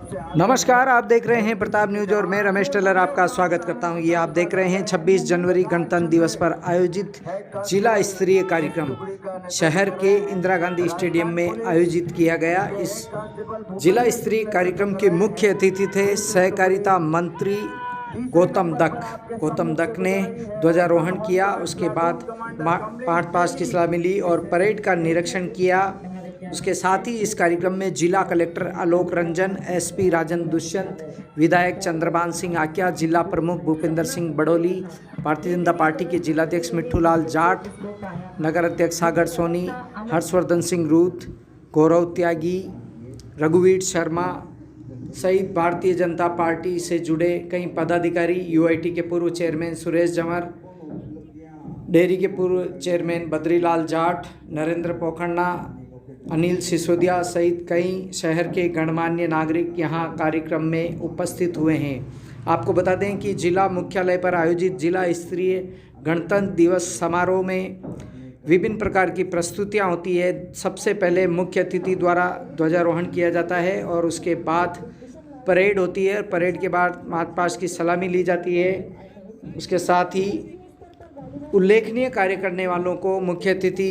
नमस्कार, आप देख रहे हैं प्रताप न्यूज और मैं रमेश टेलर आपका स्वागत करता हूं। ये आप देख रहे हैं 26 जनवरी गणतंत्र दिवस पर आयोजित जिला स्तरीय कार्यक्रम शहर के इंदिरा गांधी स्टेडियम में आयोजित किया गया। इस जिला स्तरीय कार्यक्रम के मुख्य अतिथि थे सहकारिता मंत्री गौतम दक्क ने ध्वजारोहण किया। उसके बाद पाठ पास की सलाह मिली और परेड का निरीक्षण किया। उसके साथ ही इस कार्यक्रम में जिला कलेक्टर आलोक रंजन, एसपी राजन दुष्यंत, विधायक चंद्रभान सिंह आक्या, जिला प्रमुख भूपेंद्र सिंह बड़ोली, भारतीय जनता पार्टी के जिलाध्यक्ष मिट्ठूलाल जाट, नगर अध्यक्ष सागर सोनी, हर्षवर्धन सिंह रूत, गौरव त्यागी, रघुवीर शर्मा सहित भारतीय जनता पार्टी से जुड़े कई पदाधिकारी, यूआईटी के पूर्व चेयरमैन सुरेश जमर, डेयरी के पूर्व चेयरमैन बद्रीलाल जाट, नरेंद्र पोखन्ना, अनिल सिसोदिया सहित कई शहर के गणमान्य नागरिक यहां कार्यक्रम में उपस्थित हुए हैं। आपको बता दें कि जिला मुख्यालय पर आयोजित जिला स्तरीय गणतंत्र दिवस समारोह में विभिन्न प्रकार की प्रस्तुतियां होती है। सबसे पहले मुख्य अतिथि द्वारा ध्वजारोहण किया जाता है और उसके बाद परेड होती है। परेड के बाद मार्च पास्ट की सलामी ली जाती है। उसके साथ ही उल्लेखनीय कार्य करने वालों को मुख्य अतिथि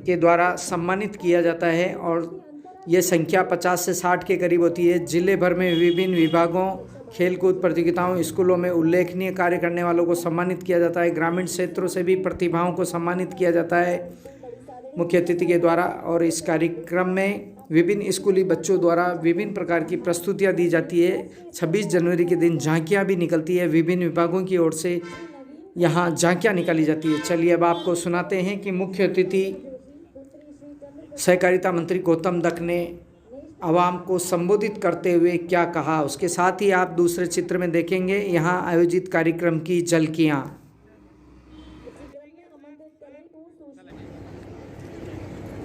के द्वारा सम्मानित किया जाता है और ये संख्या 50 से 60 के करीब होती है। जिले भर में विभिन्न विभागों, खेलकूद प्रतियोगिताओं, स्कूलों में उल्लेखनीय कार्य करने वालों को सम्मानित किया जाता है। ग्रामीण क्षेत्रों से भी प्रतिभाओं को सम्मानित किया जाता है मुख्य अतिथि के द्वारा। और इस कार्यक्रम में विभिन्न स्कूली बच्चों द्वारा विभिन्न प्रकार की प्रस्तुतियाँ दी जाती है। 26 जनवरी के दिन झांकियाँ भी निकलती है। विभिन्न विभागों की ओर से यहाँ झांकियाँ निकाली जाती है। चलिए अब आपको सुनाते हैं कि मुख्य अतिथि सहकारिता मंत्री गौतम दक्क ने आवाम को संबोधित करते हुए क्या कहा। उसके साथ ही आप दूसरे चित्र में देखेंगे यहाँ आयोजित कार्यक्रम की झलकियाँ।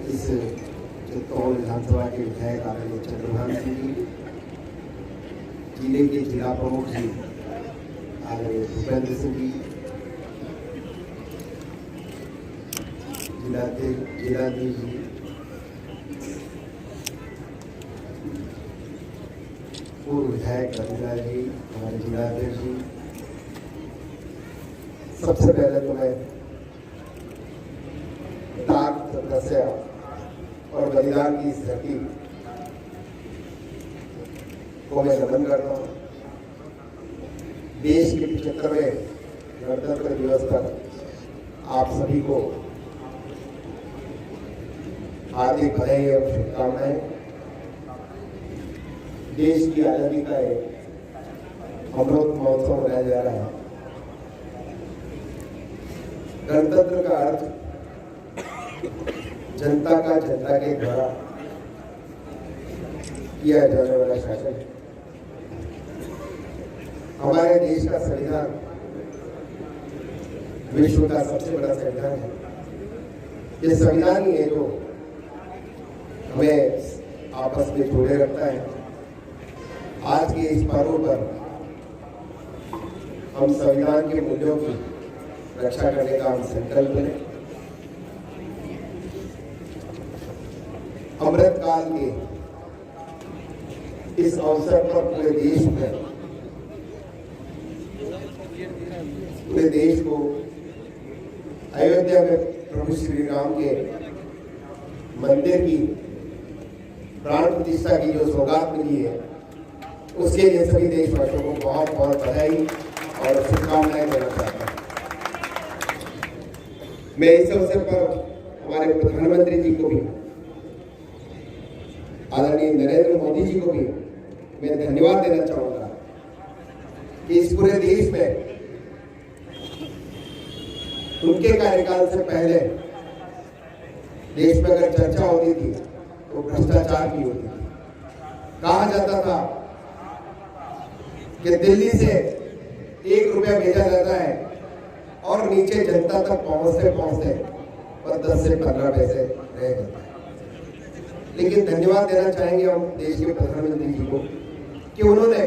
इस चित्तौड़ विधानसभा के विधायक आदरणीय चंद्रभान सिंह जी, जिले के जिला प्रमुख जी आदरणीय भूपेंद्र सिंह जी, जिलाध्यक्ष जी, पूर्व विधायक रघुवीर जी, हमारे जिलाध्यक्ष जी, सबसे पहले तो मैं त्याग, तपस्या और बलिदान की इस धरती को मैं नमन करता हूँ। देश के 75वें गणतंत्र दिवस पर आप सभी को हार्दिक बधाई और शुभकामनाएं। देश की आजादी का एक अमृत महोत्सव मनाया जा रहा है। गणतंत्र का अर्थ जनता का जनता के द्वारा किया जाने वाला शासन। हमारे देश का संविधान विश्व का सबसे बड़ा संविधान है। ये संविधान ही है जो हमें आपस में जोड़े रखता है। आज के इस पर्व पर हम संविधान के मूल्यों की रक्षा करने का हम संकल्प लें। अमृत काल के इस अवसर पर पूरे देश को अयोध्या में प्रभु श्री राम के मंदिर की प्राण प्रतिष्ठा की जो सौगात मिली है, उसके लिए सभी देशवासियों को बहुत बहुत बधाई और शुभकामनाएं देना चाहता हूँ। मैं इस अवसर पर हमारे प्रधानमंत्री जी को भी, आदरणीय नरेंद्र मोदी जी को भी मैं धन्यवाद देना चाहूंगा कि इस पूरे देश में उनके कार्यकाल से पहले देश में अगर चर्चा होती थी तो भ्रष्टाचार की होती थी। कहा जाता था कि दिल्ली से 1 रुपया भेजा जाता है और नीचे जनता तक पहुंचते और 10 से 15 पैसे रह जाता है। लेकिन धन्यवाद देना चाहेंगे हम देश के प्रधानमंत्री जी को कि उन्होंने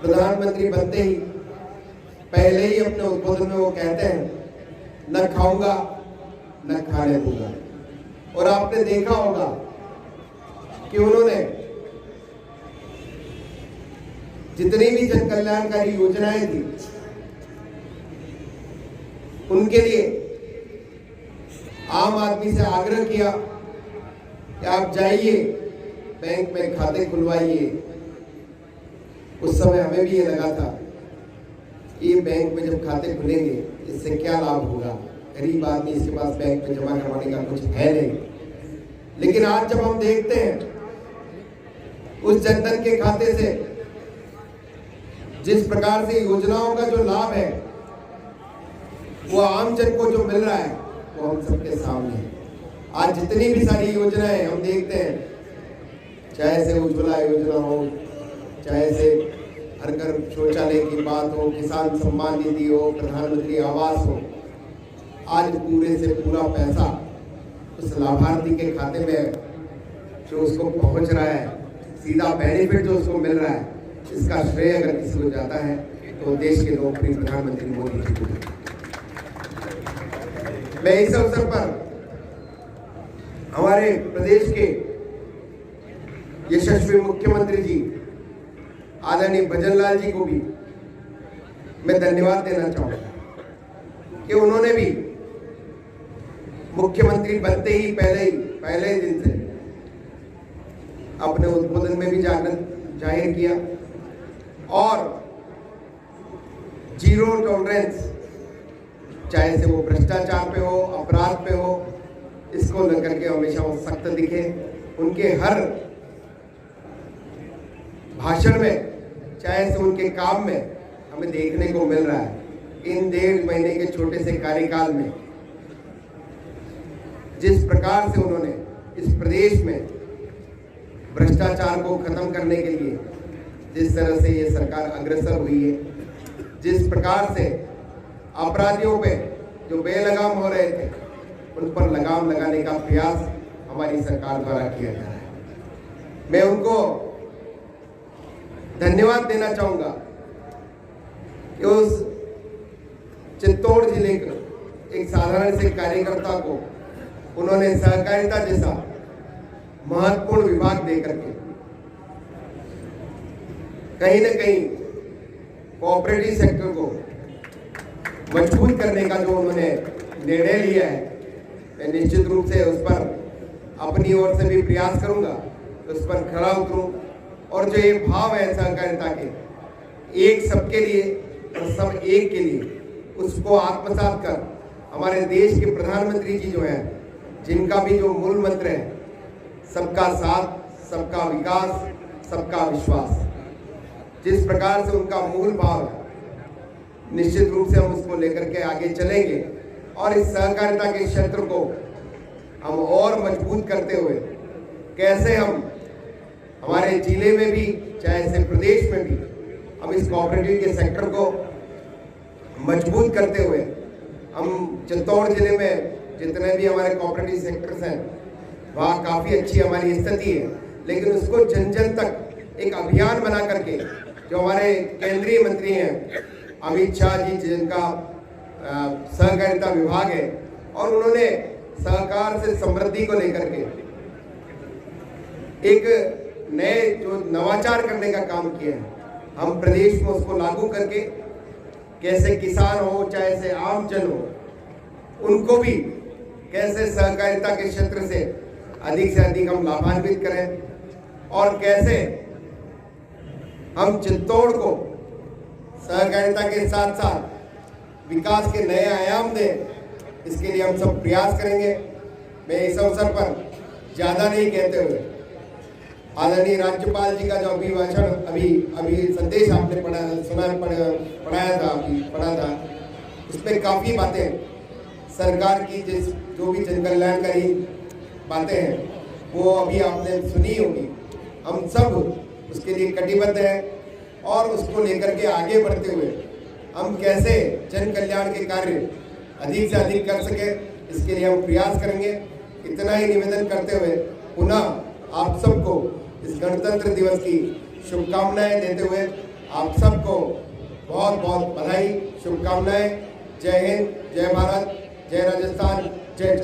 प्रधानमंत्री बनते ही पहले ही अपने उद्बोधन में वो कहते हैं, न खाऊंगा न खाने दूंगा। और आपने देखा होगा कि उन्होंने जितनी भी जन कल्याणकारी योजनाएं थी उनके लिए आम आदमी से आग्रह किया कि आप जाइए बैंक में खाते खुलवाइए। उस समय हमें भी ये लगा था कि बैंक में जब खाते खुलेंगे इससे क्या लाभ होगा, गरीब आदमी इसके पास बैंक में जमा करवाने का कुछ है नहीं। लेकिन आज जब हम देखते हैं उस जनधन के खाते से जिस प्रकार से योजनाओं का जो लाभ है वो आम जन को जो मिल रहा है वो हम सबके सामने है। आज जितनी भी सारी योजनाएं हम देखते हैं, चाहे से उज्ज्वला योजना हो, चाहे से हर घर शौचालय की बात हो, किसान सम्मान निधि हो, प्रधानमंत्री आवास हो, आज पूरे से पूरा पैसा उस लाभार्थी के खाते में जो उसको पहुंच रहा है, सीधा बेनिफिट जो उसको मिल रहा है, इसका श्रेय अगर किसी को जाता है तो देश के लोकप्रिय प्रधानमंत्री मोदी जी को। मैं इस अवसर पर हमारे प्रदेश के यशस्वी मुख्यमंत्री जी आदरणीय भजन लाल जी को भी मैं धन्यवाद देना चाहूंगा कि उन्होंने भी मुख्यमंत्री बनते ही पहले दिन से अपने उद्बोधन में भी जाहिर किया और जीरो टॉलरेंस, चाहे से वो भ्रष्टाचार पे हो, अपराध पे हो, इसको लेकर के हमेशा वो सख्त दिखे। उनके हर भाषण में, चाहे से उनके काम में हमें देखने को मिल रहा है। इन 1.5 महीने के छोटे से कार्यकाल में जिस प्रकार से उन्होंने इस प्रदेश में भ्रष्टाचार को खत्म करने के लिए जिस तरह से ये सरकार अग्रसर हुई है, जिस प्रकार से अपराधियों पे जो बेलगाम हो रहे थे उन पर लगाम लगाने का प्रयास हमारी सरकार द्वारा किया जा रहा है। मैं उनको धन्यवाद देना चाहूंगा कि उस चित्तौड़ जिले के एक साधारण से कार्यकर्ता को उन्होंने सहकारिता जैसा महत्वपूर्ण विभाग देकर के कहीं न कहीं कोऑपरेटिव सेक्टर को मजबूत करने का जो उन्होंने निर्णय लिया है, मैं निश्चित रूप से उस पर अपनी ओर से भी प्रयास करूंगा, उस पर खरा उतरूं और जो ये भाव है सहकारिता के, एक सबके लिए और सब एक के लिए, उसको आत्मसात कर हमारे देश के प्रधानमंत्री जी जो हैं, जिनका भी जो मूल मंत्र है सबका साथ, सबका विकास, सबका विश्वास, जिस प्रकार से उनका मूल भाव है, निश्चित रूप से हम उसको लेकर के आगे चलेंगे और इस सहकारिता के क्षेत्र को हम और मजबूत करते हुए कैसे हम हमारे जिले में भी, चाहे से प्रदेश में भी, हम इस कोऑपरेटिव के सेक्टर को मजबूत करते हुए हम चित्तौड़ जिले में जितने भी हमारे कोऑपरेटिव सेक्टर्स हैं वहाँ काफ़ी अच्छी हमारी स्थिति है, लेकिन उसको जन जन तक एक अभियान बना करके जो हमारे केंद्रीय मंत्री हैं अमित शाह जी, जिनका सहकारिता विभाग है, और उन्होंने सहकार से समृद्धि को लेकर के एक नए जो नवाचार करने का काम किया है, हम प्रदेश में उसको लागू करके कैसे किसान हो, चाहे से आम जन हो, उनको भी कैसे सहकारिता के क्षेत्र से अधिक हम लाभान्वित करें और कैसे हम चित्तौड़ को सहकारिता के साथ साथ विकास के नए आयाम दें, इसके लिए हम सब प्रयास करेंगे। मैं इस अवसर पर ज़्यादा नहीं कहते हुए आदरणीय राज्यपाल जी का जो अभिभाषण अभी संदेश आपने पढ़ा था, उसमें काफ़ी बातें सरकार की जो भी जन कल्याणकारी बातें हैं वो अभी आपने सुनी होगी। हम सब उसके लिए कटिबद्ध हैं और उसको लेकर के आगे बढ़ते हुए हम कैसे जन कल्याण के कार्य अधिक से अधिक कर सके, इसके लिए हम प्रयास करेंगे। इतना ही निवेदन करते हुए पुनः आप सबको इस गणतंत्र दिवस की शुभकामनाएं देते हुए आप सबको बहुत बहुत बधाई, शुभकामनाएं। जय हिंद, जय भारत, जय राजस्थान, जय